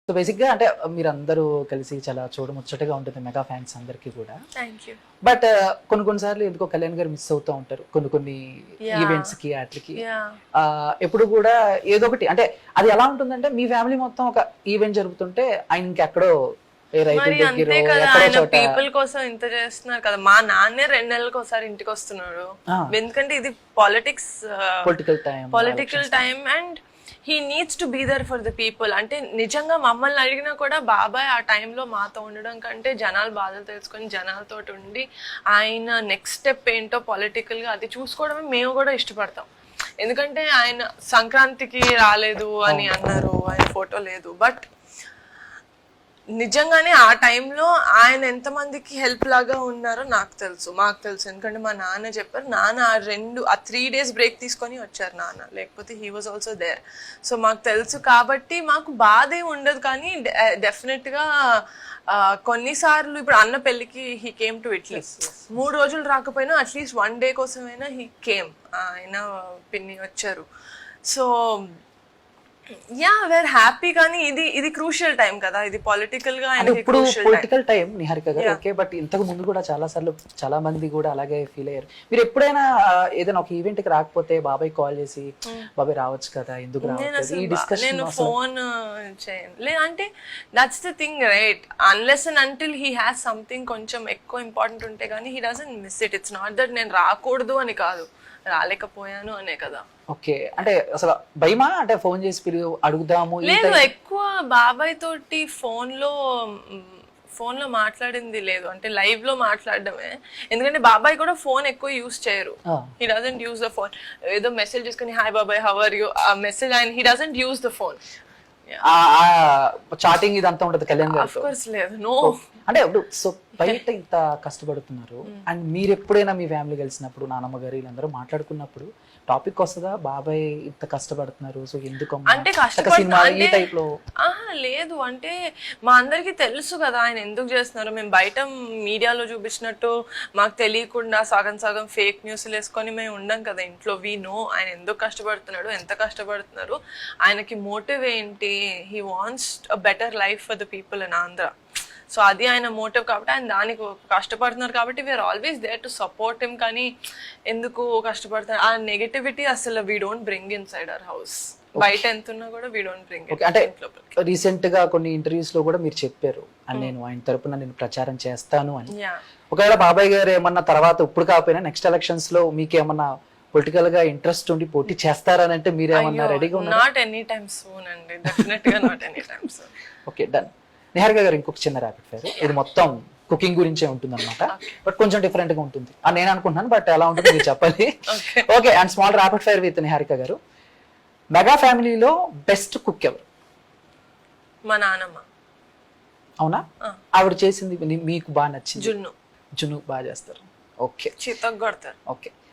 So basic గా అంటే మీరందరూ కలిసి చాలా చూడముచ్చటగా ఉంటుంది మెగా ఫ్యాన్స్ అందరికీ కూడా. Thank you. బట్ కొన్ని సార్లు ఎందుకో కళ్యాణ్ గారు మిస్ అవుతూ ఉంటారు కొన్ని Yeah. ఈవెంట్స్ కి వాటికి. యా ఎప్పుడు కూడా ఏదో ఒకటి అంటే అది ఎలా ఉంటుందంటే మీ ఫ్యామిలీ మొత్తం ఒక ఈవెంట్ జరుగుతుంటే ఆయన ఇంకెక్కడో ఏ రైతు మరి దగ్గర అంతే కదా, ఎక్కడో ఆయన చోట పీపుల్ కోసం ఇంత చేస్తున్నారు కదా. మా నాన్నే 2 నెలలకు ఒకసారి ఇంటికి వస్తున్నాడు. Ah. ఎందుకంటే ఇది politics, political time and he needs to be there for the people. అంటే నిజంగా మమ్మల్ని అడిగినా కూడా బాబాయ్ ఆ టైంలో మాతో ఉండడం కంటే జనాల బాధలు తెలుసుకొని జనాలతో ఉండి ఆయన నెక్స్ట్ స్టెప్ ఏంటో పొలిటికల్ గా అది చూసుకోవడమే మేము కూడా ఇష్టపడతాం. ఎందుకంటే ఆయన సంక్రాంతికి రాలేదు అని అన్నారు, ఆయన ఫోటో లేదు. బట్ నిజంగానే ఆ టైంలో ఆయన ఎంతమందికి హెల్ప్ లాగా ఉన్నారో మాకు తెలుసు. ఎందుకంటే మా నాన్న చెప్పారు, నాన్న ఆ 3 days బ్రేక్ తీసుకొని వచ్చారు నాన్న, లేకపోతే he was also there. So మాకు తెలుసు కాబట్టి మాకు బాధే ఉండదు. కానీ డెఫినెట్గా కొన్నిసార్లు ఇప్పుడు అన్న పెళ్ళికి హీ కేమ్ టు ఇట్లీ. 3 రోజులు రాకపోయినా అట్లీస్ట్ 1 day కోసమైనా హీ కేమ్. ఆయన పిన్ని వచ్చారు. So ya we're happy. కానీ ఇది క్రూషియల్ టైం కదా, ఇది పొలిటికల్ గా ఇప్పుడు పొలిటికల్ టైం నిహారిక గారు. ఓకే, బట్ ఇంతకు ముందు కూడా చాలా సార్లు చాలా మంది కూడా అలాగే ఫీల్ అయ్యారు. మీరు ఎప్పుడైనా ఏదైనా ఒక ఈవెంట్ కి రాకపోతే బాబాయ్ కాల్ చేసి బాబాయ్ రావచ్చు కదా, ఎందుకు రావచ్చు ఈ డిస్కషన్? నేను ఫోన్ చేయను లేదు. అంటే that's the thing right, unless and until he has something కొంచెం ఎక్కువ ఇంపార్టెంట్ ఉంటే కానీ he doesn't miss it. It's not that నేను రాకూడదు అని కాదు, రాలేకపోయాను అనే కదా. ఓకే, అంటే అసలు భయమా అంటే ఫోన్ చేసి అడుగుదాము? లేదు, ఎక్కువ బాబాయ్ తోటి ఫోన్ లో మాట్లాడింది లేదు. అంటే లైవ్ లో మాట్లాడడమే. ఎందుకంటే బాబాయ్ కూడా ఫోన్ ఎక్కువ యూస్ చేయరు. He doesn't use the phone. ఏదో మెసేజ్ చేసుకుని హాయ్ బాబాయ్ హౌ ఆర్ యూ ఆ మెసేజ్ ఆయన he doesn't use the phone. Chatting ఇదంతా ఉంటది కళ్యాణ్ గారు. ఆఫ్ కోర్స్ లేదు, నో. అంటే ఇప్పుడు సో బయట ఇంత కష్టపడుతున్నారు అండ్ మీరు ఎప్పుడైనా మీ ఫ్యామిలీ కలిసినప్పుడు నానమ్మ గారు వీళ్ళందరూ మాట్లాడుకున్నప్పుడు టాపిక్ వస్తుందా బాబాయ్ ఇంత కష్టపడుతున్నారు సో ఎందుకు అంటే సినిమా ఈ టైప్ లో? లేదు, అంటే మా అందరికి తెలుసు కదా ఆయన ఎందుకు చేస్తున్నారు. మేము బయట మీడియాలో చూపించినట్టు మాకు తెలియకుండా సగం ఫేక్ న్యూస్లు వేసుకొని మేము ఉండం కదా ఇంట్లో. వీ నో ఆయన ఎందుకు కష్టపడుతున్నాడు, ఎంత కష్టపడుతున్నారు, ఆయనకి మోటివ్ ఏంటి. He wants a better life for the people in Andhra. So అది ఆయన మోటివ్ కాబట్టి ఆయన దానికి కష్టపడుతున్నారు కాబట్టి we are always there to support him. కానీ ఎందుకు కష్టపడుతున్నారు ఆ నెగటివిటీ అసలు we don't bring inside our house. బయట ఎంత ఉన్నా కూడా వీ డోంట్ బ్రింగ్ ఇట్. అంటే రీసెంట్ గా కొన్ని ఇంటర్వ్యూస్ లో కూడా మీరు చెప్పారు అని నేను ఆయన తరపున నేను ప్రచారం చేస్తాను అని. ఒకవేళ బాబాయ్ గారు ఏమన్నా తర్వాత ఇప్పుడు కాకపోయినా నెక్స్ట్ ఎలక్షన్స్ లో మీకేమన్నా పొలిటికల్ గా ఇంట్రెస్ట్ ఉండి పోటీ చేస్తారని అంటే మీరేమన్నా రెడీగా ఉన్నారు? నాట్ ఎనీ టైమ్ సూన్ అండి, డెఫినెట్ గా not any time soon. Okay, done. Niharika గారు ఇంకొక చిన్న ర్యాపిడ్ ఫైర్. ఇది మొత్తం కుకింగ్ గురించే ఉంటుంది అనమాట, బట్ కొంచెం డిఫరెంట్ గా ఉంటుంది అని నేను అనుకుంటున్నాను. బట్ ఎలా ఉంటుంది మీరు చెప్పాలి. Okay, and small rapid fire with Niharika గారు. మెగా ఫ్యామిలీలో బెస్ట్ కుక్ ఎవరు? మా నాన్నమ్మ. అవునా? ఆవిడ చేసింది మీకు బాగా నచ్చింది? జున్ను బాగా చేస్తారు. ఓకే, చితక్ కొడతారు. ఓకే.